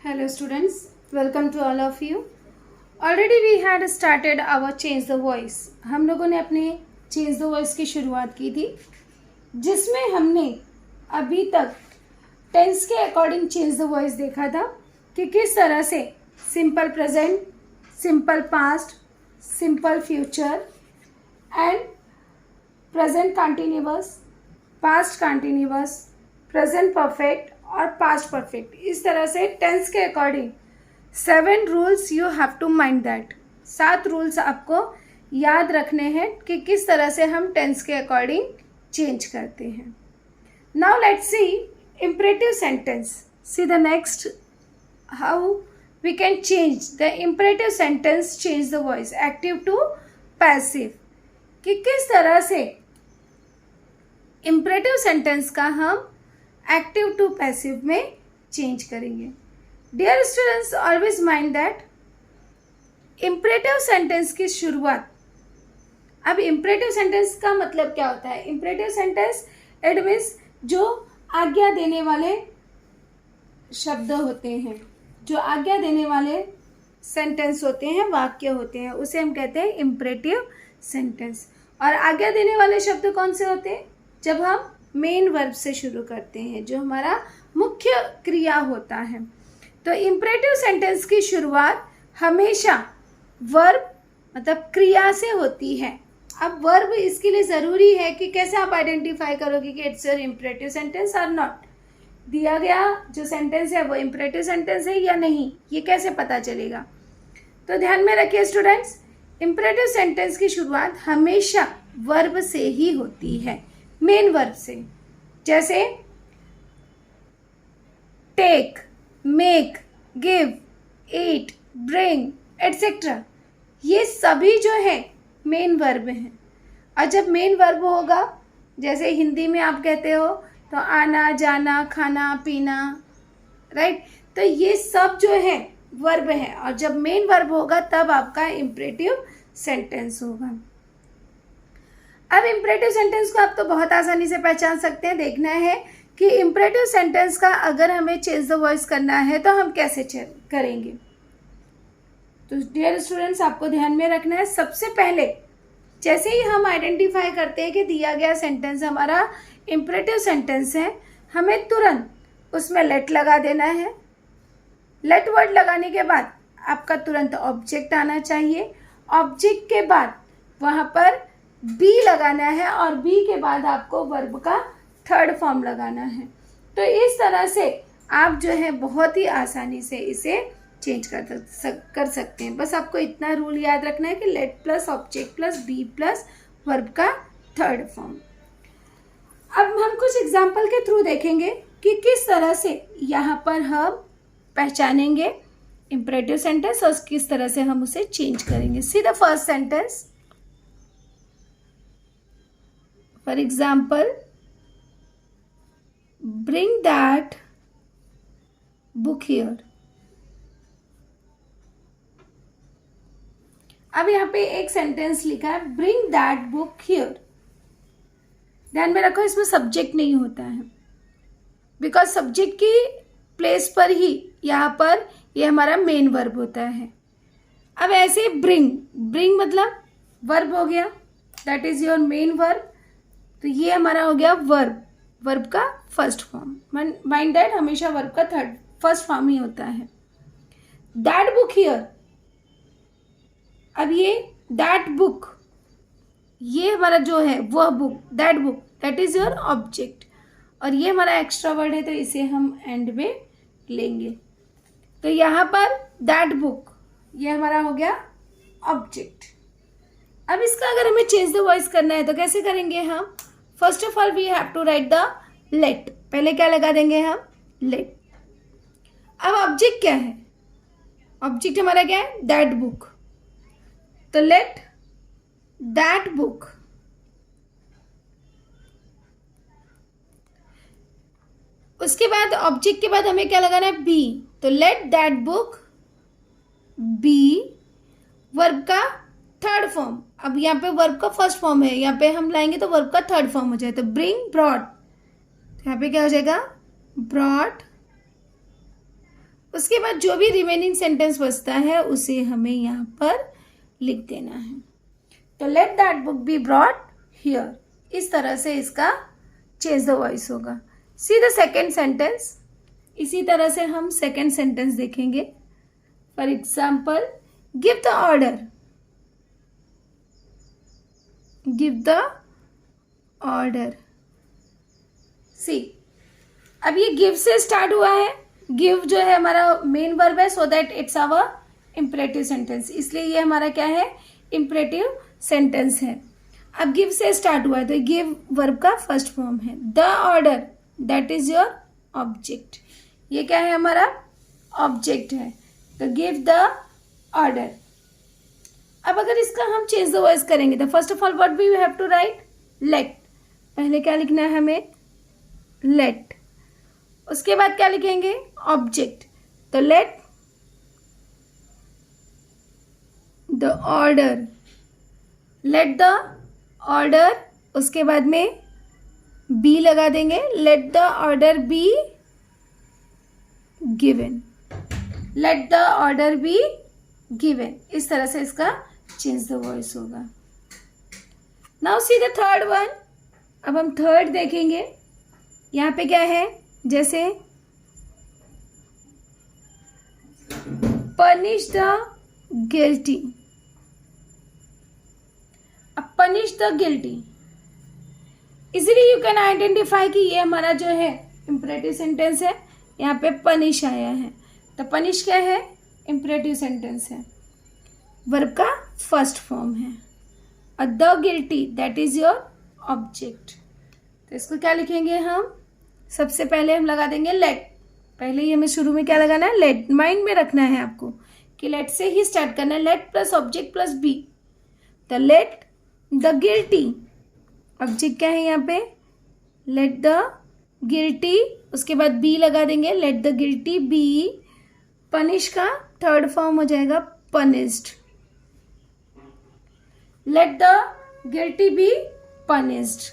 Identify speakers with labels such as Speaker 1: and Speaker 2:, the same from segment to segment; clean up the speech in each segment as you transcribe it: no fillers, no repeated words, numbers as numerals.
Speaker 1: Hello students, welcome to all of you. Already we had started our change the voice. हम लोगों ने अपने change the voice की शुरुआत की थी जिसमें हमने अभी तक टेंस के अकॉर्डिंग change the voice देखा था कि किस तरह से simple present, simple past, simple future and present continuous, past continuous, present perfect और पास्ट परफेक्ट, इस तरह से टेंस के according 7 rules you have to mind that. 7 rules आपको याद रखने हैं कि किस तरह से हम टेंस के अकॉर्डिंग चेंज करते हैं। Now let's see imperative sentence. See the next how we can change the imperative sentence, change the voice active to passive, कि किस तरह से इम्परेटिव सेंटेंस का हम एक्टिव टू पैसिव में चेंज करेंगे। Dear students, always mind that imperative sentence की शुरुआत, अब इम्परेटिव सेंटेंस का मतलब क्या होता है? इम्परेटिव सेंटेंस इट मीन्स जो आज्ञा देने वाले शब्द होते हैं, जो आज्ञा देने वाले सेंटेंस होते हैं, वाक्य होते हैं, उसे हम कहते हैं इम्परेटिव सेंटेंस। और आज्ञा देने वाले शब्द कौन से होते हैं? जब हम मेन वर्ब से शुरू करते हैं, जो हमारा मुख्य क्रिया होता है। तो इम्परेटिव सेंटेंस की शुरुआत हमेशा वर्ब मतलब क्रिया से होती है। अब वर्ब इसके लिए ज़रूरी है कि कैसे आप आइडेंटिफाई करोगे कि इट्स योर इम्परेटिव सेंटेंस और नॉट। दिया गया जो सेंटेंस है वो इम्परेटिव सेंटेंस है या नहीं, ये कैसे पता चलेगा? तो ध्यान में रखिए स्टूडेंट्स, इम्परेटिव सेंटेंस की शुरुआत हमेशा वर्ब से ही होती है, मेन वर्ब से। जैसे टेक, मेक, गिव, ईट, ब्रिंग एटसेट्रा, ये सभी जो है मेन वर्ब हैं। और जब मेन वर्ब होगा, जैसे हिंदी में आप कहते हो तो आना, जाना, खाना, पीना, राइट, तो ये सब जो है वर्ब है। और जब मेन वर्ब होगा तब आपका इम्परेटिव सेंटेंस होगा। अब इम्परेटिव सेंटेंस को आप तो बहुत आसानी से पहचान सकते हैं। देखना है कि इम्परेटिव सेंटेंस का अगर हमें चेंज द वॉइस करना है तो हम कैसे करेंगे। तो डियर स्टूडेंट्स, आपको ध्यान में रखना है, सबसे पहले जैसे ही हम आइडेंटिफाई करते हैं कि दिया गया सेंटेंस हमारा इम्परेटिव सेंटेंस है, हमें तुरंत उसमें लेट लगा देना है। लेट वर्ड लगाने के बाद आपका तुरंत ऑब्जेक्ट आना चाहिए। ऑब्जेक्ट के बाद वहाँ पर बी लगाना है और बी के बाद आपको वर्ब का थर्ड फॉर्म लगाना है। तो इस तरह से आप जो है बहुत ही आसानी से इसे चेंज कर सकते हैं। बस आपको इतना रूल याद रखना है कि let plus object plus be plus verb का थर्ड फॉर्म। अब हम कुछ एग्जाम्पल के थ्रू देखेंगे कि किस तरह से यहाँ पर हम पहचानेंगे इम्परेटिव सेंटेंस और किस तरह से हम उसे चेंज करेंगे। See the first sentence. For example, bring that book here. अब यहाँ पे एक सेंटेंस लिखा है bring that book here. ध्यान में रखो, इसमें सब्जेक्ट नहीं होता है, बिकॉज सब्जेक्ट की प्लेस पर ही यहाँ पर ये हमारा मेन वर्ब होता है। अब ऐसे bring मतलब वर्ब हो गया, that is your main verb. तो ये हमारा हो गया वर्ब का फर्स्ट फॉर्म। माइंड दैट हमेशा वर्ब का फर्स्ट फॉर्म ही होता है। दैट बुक हियर, अब ये दैट बुक, ये हमारा जो है वह book, that book, that is your object. और ये हमारा एक्स्ट्रा वर्ड है तो इसे हम एंड में लेंगे। तो यहाँ पर दैट बुक, ये हमारा हो गया ऑब्जेक्ट। अब इसका अगर हमें चेंज द वॉइस करना है तो कैसे करेंगे हम? First of all we have to write the let. पहले क्या लगा देंगे हम? लेट। अब ऑब्जेक्ट क्या है? ऑब्जेक्ट हमारा क्या है? That book. तो लेट दैट बुक, उसके बाद ऑब्जेक्ट के बाद हमें क्या लगाना है? बी। तो let that book be, verb का थर्ड फॉर्म। अब यहाँ पे वर्ब का फर्स्ट फॉर्म है, यहाँ पे हम लाएंगे तो वर्ब का थर्ड फॉर्म हो जाए। तो ब्रिंग ब्रॉड, यहाँ पे क्या हो जाएगा? ब्रॉड। उसके बाद जो भी रिमेनिंग सेंटेंस बचता है उसे हमें यहाँ पर लिख देना है। तो let that book be brought here, इस तरह से इसका चेंज द वॉइस होगा। सी द सेकेंड सेंटेंस, इसी तरह से हम सेकेंड सेंटेंस देखेंगे। For example, give the order, give the order. See, अब ये गिव से स्टार्ट हुआ है। गिव जो है हमारा मेन वर्ब है, so that it's our imperative sentence, इसलिए ये हमारा क्या है, इंपरेटिव सेंटेंस है। अब गिव से स्टार्ट हुआ है तो गिव वर्ब का फर्स्ट फॉर्म है। The order, that is your object, ये क्या है, हमारा ऑब्जेक्ट है। तो गिव द ऑर्डर। अब अगर इसका हम चेंज द वॉइस करेंगे तो first of all what we have to write, let. पहले क्या लिखना है हमें, लेट। उसके बाद क्या लिखेंगे, ऑब्जेक्ट। तो let the order, let the order, उसके बाद में बी लगा देंगे, let the order be given, let the order be given. इस तरह से इसका चेंज द वॉइस होगा। Now see the third one. अब हम थर्ड देखेंगे। यहाँ पे क्या है, जैसे पनिश द गिल्टी। अब punish the guilty, easily you can identify कि ये हमारा जो है इंपरेटिव सेंटेंस है। यहाँ पे पनिश आया है, तो पनिश क्या है, इंपरेटिव सेंटेंस है, वर्ब का फर्स्ट फॉर्म है। और the guilty, that is your object. तो इसको क्या लिखेंगे हम, सबसे पहले हम लगा देंगे लेट। पहले ही हमें शुरू में क्या लगाना है, लेट। माइंड में रखना है आपको कि लेट से ही स्टार्ट करना है, let plus object plus be. तो लेट द गिल्टी, ऑब्जेक्ट क्या है यहाँ पे, लेट द गिल्टी, उसके बाद बी लगा देंगे, let the guilty be. Punish का थर्ड फॉर्म हो जाएगा punished, let the guilty be punished.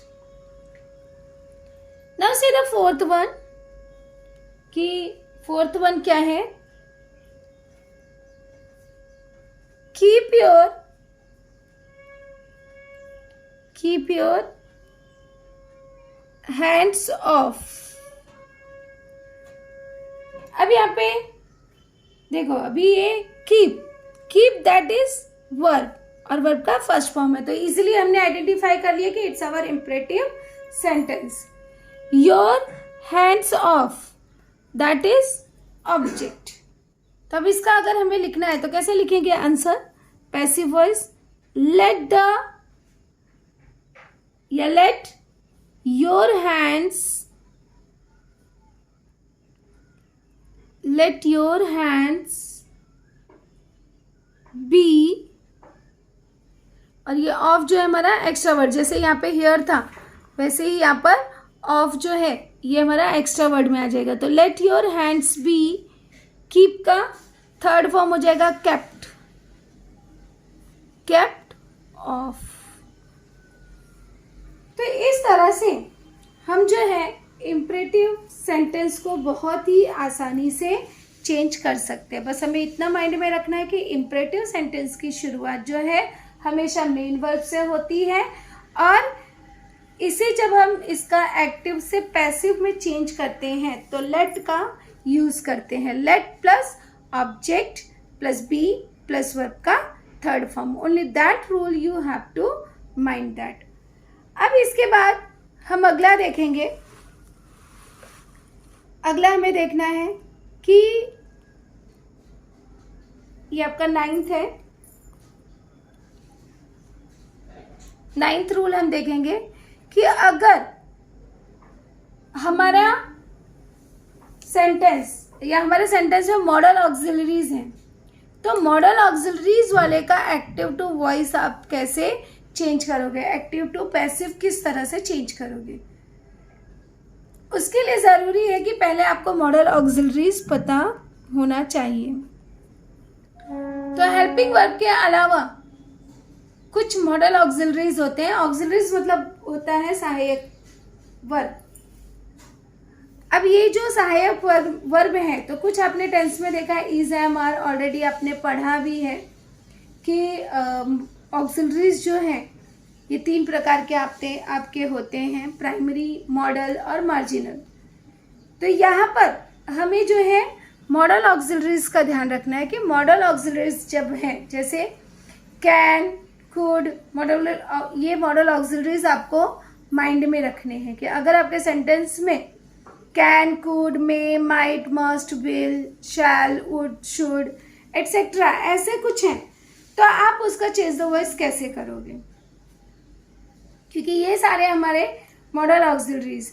Speaker 1: Now see the fourth one, कि फोर्थ वन क्या है, कीप योर हैंड्स ऑफ। अब यहाँ पे देखो, अभी ये कीप दैट इज वर्ब, और वर्ब का फर्स्ट फॉर्म है, तो इजीली हमने आइडेंटिफाई कर लिया कि it's our imperative sentence. Your hands off, that is object. तो अब इसका अगर हमें लिखना है तो कैसे लिखेंगे answer, passive voice, let the या let your hands, let your hands be. और ये ऑफ जो है हमारा एक्स्ट्रा वर्ड, जैसे यहाँ पे हियर था वैसे ही यहाँ पर ऑफ जो है ये हमारा एक्स्ट्रा वर्ड में आ जाएगा। तो let your hands be, keep का थर्ड फॉर्म हो जाएगा केप्ट, केप्ट ऑफ। तो इस तरह से हम जो है इंपरेटिव सेंटेंस को बहुत ही आसानी से चेंज कर सकते हैं। बस हमें इतना माइंड में रखना है कि इंपरेटिव सेंटेंस की शुरुआत जो है हमेशा मेन वर्ब से होती है, और इसे जब हम इसका एक्टिव से पैसिव में चेंज करते हैं तो लेट का यूज करते हैं। Let plus object plus be plus verb का third form. Only that rule you have to mind that. अब इसके बाद हम अगला देखेंगे। अगला हमें देखना है कि ये आपका 9th है। 9th रूल हम देखेंगे कि अगर हमारा सेंटेंस या हमारे सेंटेंस में मॉडल ऑक्सिलरीज हैं, तो मॉडल ऑक्सिलरीज वाले का एक्टिव टू वॉइस आप कैसे चेंज करोगे, एक्टिव टू पैसिव किस तरह से चेंज करोगे, उसके लिए ज़रूरी है कि पहले आपको मॉडल ऑक्सिलरीज पता होना चाहिए। तो हेल्पिंग वर्ब के अलावा कुछ मॉडल ऑक्सिलरीज होते हैं। ऑक्सिलरीज मतलब होता है सहायक वर्ब। अब ये जो सहायक वर्ब है, तो कुछ आपने टेंस में देखा है, इज, एम, आर, ऑलरेडी आपने पढ़ा भी है कि ऑक्सिलरीज जो हैं ये 3 प्रकार के आपके होते हैं, प्राइमरी, मॉडल और मार्जिनल। तो यहाँ पर हमें जो है मॉडल ऑक्सिलरीज का ध्यान रखना है कि मॉडल ऑक्सिलरीज जब हैं, जैसे कैन, कुड, ये मॉडल ऑक्सिलरीज आपको माइंड में रखने हैं कि अगर आपके सेंटेंस में can, could, may, might, must, will, shall, would, should etcetera ऐसे कुछ हैं, तो आप उसका चेंज द वॉइस कैसे करोगे, क्योंकि ये सारे हमारे मॉडल ऑक्सिलरीज।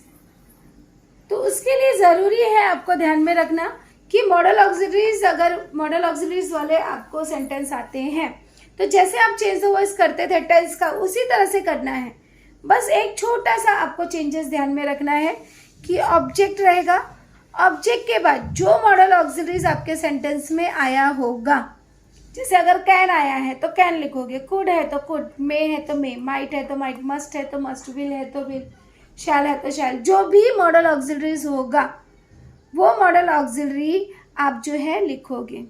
Speaker 1: तो उसके लिए ज़रूरी है आपको ध्यान में रखना कि मॉडल ऑक्सिलरीज, अगर मॉडल ऑक्सिलरीज वाले आपको सेंटेंस आते हैं तो जैसे आप चेंज द वॉइस करते थे टेंस का, उसी तरह से करना है। बस एक छोटा सा आपको चेंजेस ध्यान में रखना है कि ऑब्जेक्ट रहेगा, ऑब्जेक्ट के बाद जो मॉडल ऑक्सिलरीज आपके सेंटेंस में आया होगा, जैसे अगर कैन आया है तो कैन लिखोगे, कुड है तो कुड, मे है तो मे, माइट है तो माइट, मस्ट है तो मस्ट, विल है तो विल, शैल है तो शैल, जो भी मॉडल ऑक्सिलरीज होगा वो मॉडल ऑक्सिलरी आप जो है लिखोगे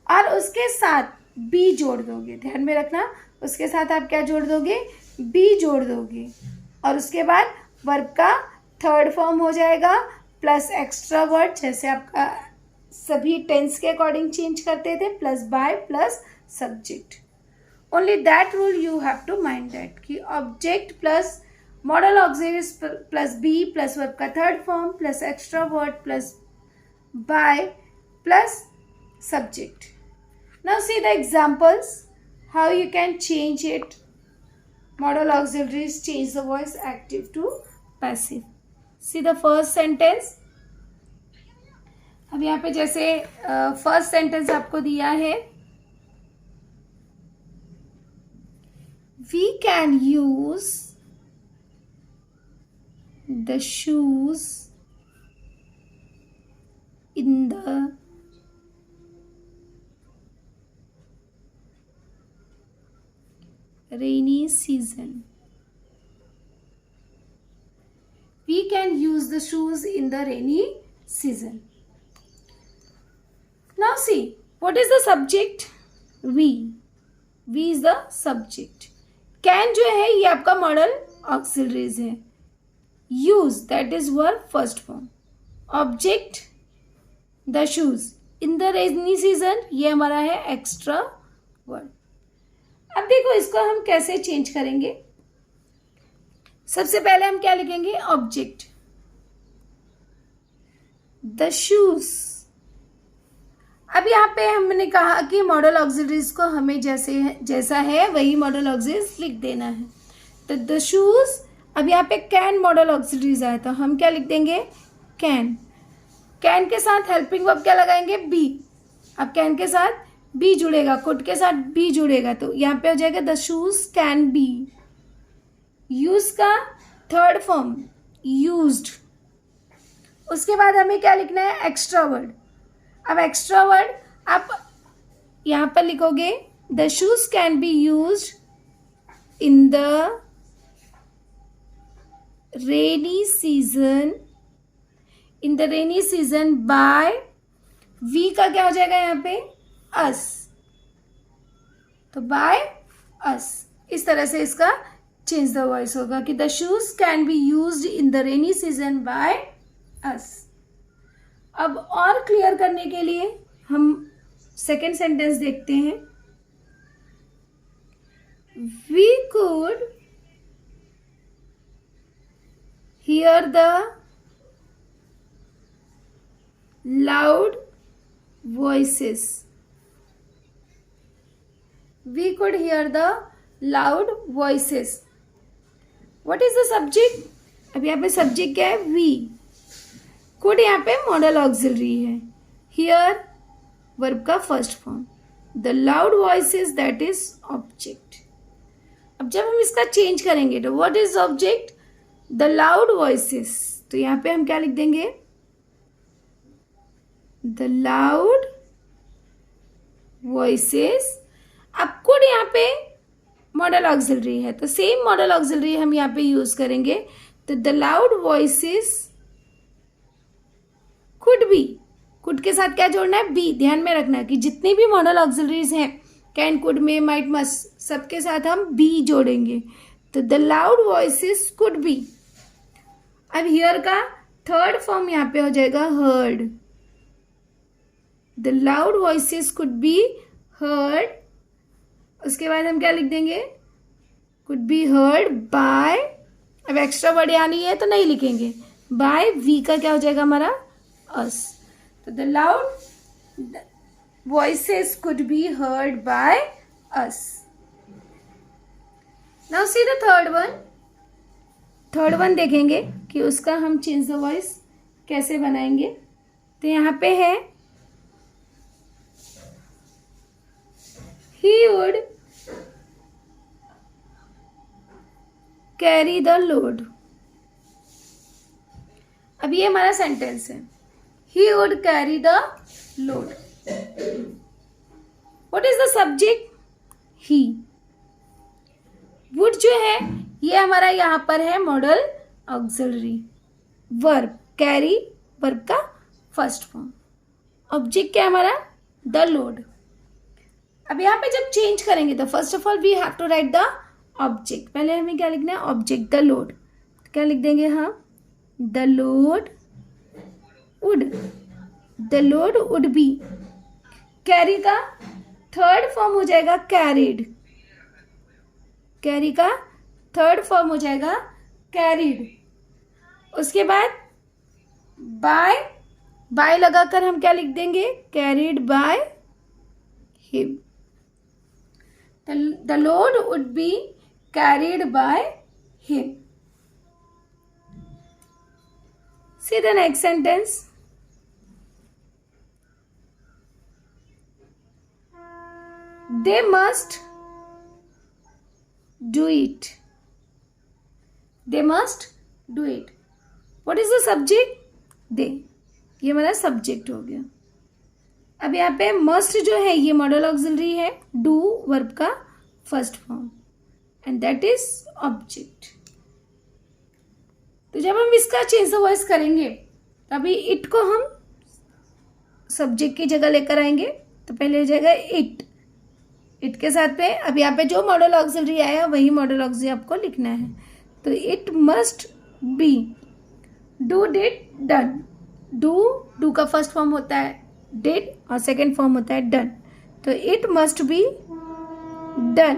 Speaker 1: और उसके साथ बी जोड़ दोगे। ध्यान में रखना, उसके साथ आप क्या जोड़ दोगे, बी जोड़ दोगे, और उसके बाद वर्ब का थर्ड फॉर्म हो जाएगा प्लस एक्स्ट्रा वर्ड, जैसे आपका सभी टेंस के अकॉर्डिंग चेंज करते थे, plus by plus subject. Only that rule you have to mind that कि object plus modal auxiliaries plus be plus verb का third form plus extra word plus by plus subject. Now see the examples how you can change it. Model auxiliaries change the voice active to passive. See the first sentence. अब यहाँ पे जैसे first sentence आपको दिया है, we can use the shoes in the rainy season. We can use the shoes in the rainy season. Now see, what is the subject? We. We is the subject. Can जो है ये आपका model auxiliaries है. Use, that is verb first form. Object, the shoes. In the rainy season, ये हमारा है extra word. अब देखो इसको हम कैसे चेंज करेंगे. सबसे पहले हम क्या लिखेंगे, ऑब्जेक्ट, द शूज. अब यहाँ पे हमने कहा कि मॉडल ऑक्सिलरीज को हमें जैसा है वही मॉडल ऑक्सिलरीज लिख देना है. तो द शूज, अब यहाँ पे कैन मॉडल ऑक्सिलरीज आया तो हम क्या लिख देंगे, कैन. कैन के साथ हेल्पिंग वर्ब क्या लगाएंगे, बी. अब कैन के साथ बी जुड़ेगा, कुड के साथ बी जुड़ेगा, तो यहाँ पे हो जाएगा the shoes can be. Use का थर्ड फॉर्म यूज्ड. उसके बाद हमें क्या लिखना है, एक्स्ट्रा वर्ड. अब एक्स्ट्रा वर्ड आप यहाँ पर लिखोगे the shoes can be used in the rainy season. In the rainy season by, we का क्या हो जाएगा यहाँ पे, अस. तो बाय अस. इस तरह से इसका चेंज द वॉइस होगा कि the shoes can be used in the rainy season by us. अब और क्लियर करने के लिए हम सेकेंड सेंटेंस देखते हैं. We could hear the loud voices. We could hear the loud voices. What is the subject? अब यहाँ पे सब्जेक्ट क्या है, we. could यहाँ पे मॉडल ऑक्सिलरी है. here वर्ब का first form. the loud voices, that is object. अब जब हम इसका चेंज करेंगे तो what is object, the loud voices. तो यहाँ पे हम क्या लिख देंगे, the loud voices. अब could यहाँ पे मॉडल ऑक्सिलरी है तो सेम मॉडल ऑक्सिलरी हम यहाँ पे यूज करेंगे. तो the loud voices could be, could के साथ क्या जोड़ना है, बी। ध्यान में रखना कि जितनी भी मॉडल ऑक्सिलरीज हैं, can, could, may, might, must, सबके साथ हम बी जोड़ेंगे। तो the loud voices could be. अब हियर का थर्ड फॉर्म यहाँ पे हो जाएगा heard. The loud voices could be heard. उसके बाद हम क्या लिख देंगे, कुड बी हर्ड बाय, अब एक्स्ट्रा वर्ड यहाँ नहीं है तो नहीं लिखेंगे, बाय वी का क्या हो जाएगा हमारा, अस। तो the loud voices could be heard by us. Now see the third one. Third one देखेंगे कि उसका हम चेंज द वॉइस कैसे बनाएंगे। तो यहाँ पे है he would carry the load। अब ये हमारा सेंटेंस है, he would carry the load। what is the subject, he। would जो है ये हमारा यहाँ पर है model auxiliary. Verb carry, verb का फर्स्ट फॉर्म। ऑब्जेक्ट क्या है हमारा, द लोड। अब यहाँ पे जब चेंज करेंगे तो first of all we have to write the object. पहले हमें क्या लिखना है, ऑब्जेक्ट द लोड। क्या लिख देंगे हम, the load would, the load would B. Carry का थर्ड फॉर्म हो जाएगा कैरिड। कैरी का थर्ड फॉर्म हो जाएगा कैरिड। उसके बाद बाय, बाय लगाकर हम क्या लिख देंगे, carried by him. The load would be carried by him. See the next sentence. They must do it. They must do it. What is the subject, they. ये हमारा सब्जेक्ट हो गया। अब यहाँ पे मस्ट जो है ये मॉडल ऑक्सिलरी है, डू वर्ब का first form, and that is object. तो जब हम इसका चेंज द वॉइस करेंगे तभी इट को हम सब्जेक्ट की जगह लेकर आएंगे। तो पहले हो जाएगा इट, इट के साथ में अब यहाँ पे जो मॉडल ऑक्सिलरी आया वही मॉडल ऑक्सिलरी आपको लिखना है। तो it must B, do, did, done. Do का फर्स्ट फॉर्म होता है डिड और सेकेंड फॉर्म होता है डन। तो it must be done,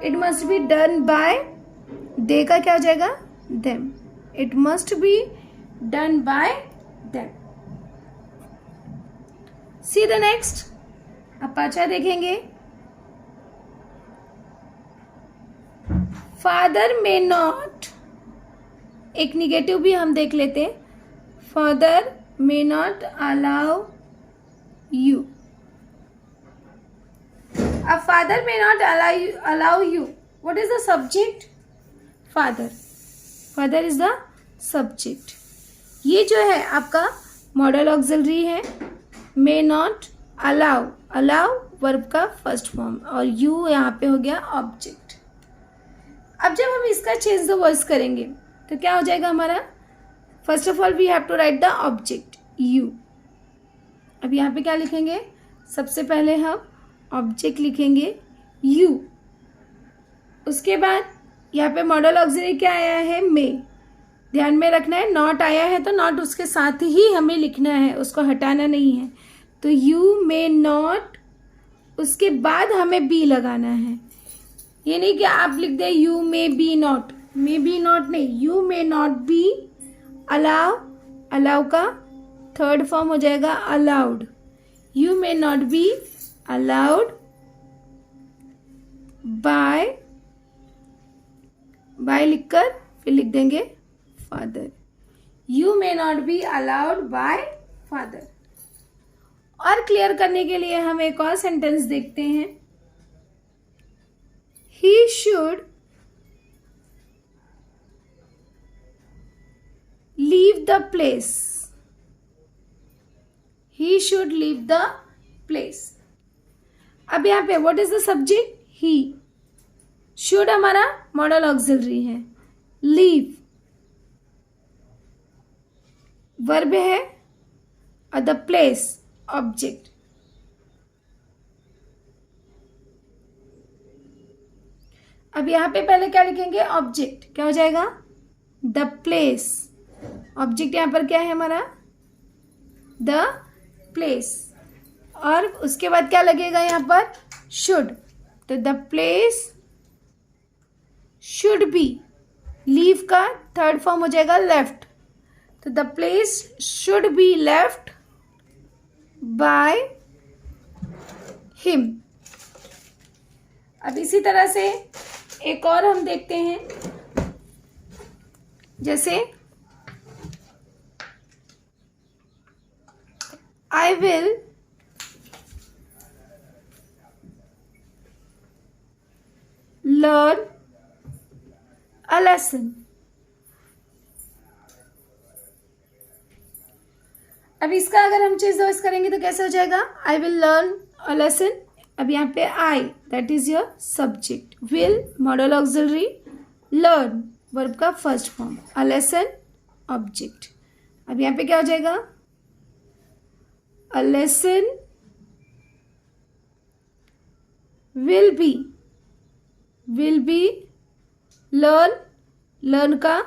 Speaker 1: it must be done by, they का क्या हो जाएगा, them. It must be done by them. See the next. अब पांचवा देखेंगे, फादर मे नॉट, एक निगेटिव भी हम देख लेते हैं, father may not allow you. अब father may not allow you, what is the subject, father. Father is the subject. ये जो है आपका मॉडल ऑक्सिलरी है, may not allow, allow verb का फर्स्ट फॉर्म, और यू यहाँ पे हो गया ऑब्जेक्ट। अब जब हम इसका चेंज द वॉइस करेंगे तो क्या हो जाएगा हमारा, first of all we have to write the object you. अब यहाँ पे क्या लिखेंगे, सबसे पहले हम ऑब्जेक्ट लिखेंगे यू। उसके बाद यहाँ पे मॉडल ऑक्सिलरी क्या आया है, मे। ध्यान में रखना है, नॉट आया है तो नॉट उसके साथ ही हमें लिखना है, उसको हटाना नहीं है। तो यू मे नॉट, उसके बाद हमें बी लगाना है। ये नहीं कि आप लिख दे you may be not, may be not नहीं, you may not be allow. Allow का थर्ड फॉर्म हो जाएगा allowed. You may not be allowed by, by लिखकर फिर लिख देंगे father. You may not be allowed by father. और clear करने के लिए हम एक और सेंटेंस देखते हैं, he should leave the place। he should leave the place। अब यहाँ पे what is the subject, he। should हमारा मॉडल ऑक्सिलरी है, leave वर्ब है और द प्लेस ऑब्जेक्ट। अब यहाँ पे पहले क्या लिखेंगे, ऑब्जेक्ट, क्या हो जाएगा, द प्लेस। ऑब्जेक्ट यहाँ पर क्या है हमारा, द प्लेस। और उसके बाद क्या लगेगा यहाँ पर, शुड। तो the place should be, leave का थर्ड फॉर्म हो जाएगा लेफ्ट। तो the place should be left by him. अब इसी तरह से एक और हम देखते हैं, जैसे आई विल लर्न अ लेसन। अब इसका अगर हम चेंज वॉइस करेंगे तो कैसे हो जाएगा, I will learn a lesson. अब यहाँ पे I, that is your subject, will modal auxiliary, learn verb का first form, a lesson object. अब यहाँ पे क्या हो जाएगा, a lesson will be learn, learn का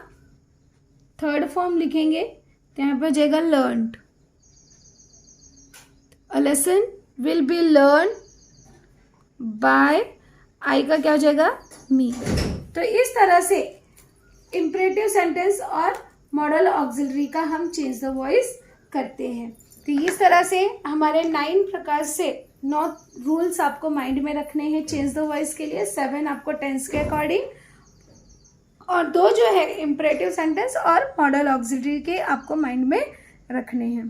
Speaker 1: थर्ड फॉर्म लिखेंगे तो यहाँ पे हो जाएगा learned. A lesson will be learn by, I का क्या हो जाएगा, मी। तो इस तरह से इम्परेटिव सेंटेंस और मॉडल ऑक्सिलरी का हम चेंज द वॉइस करते हैं। तो इस तरह से हमारे 9 प्रकार से 9 रूल्स आपको माइंड में रखने हैं चेंज द वॉइस के लिए। 7 आपको टेंस के अकॉर्डिंग, और 2 जो है इम्परेटिव सेंटेंस और मॉडल ऑक्सिलरी के आपको माइंड में रखने हैं।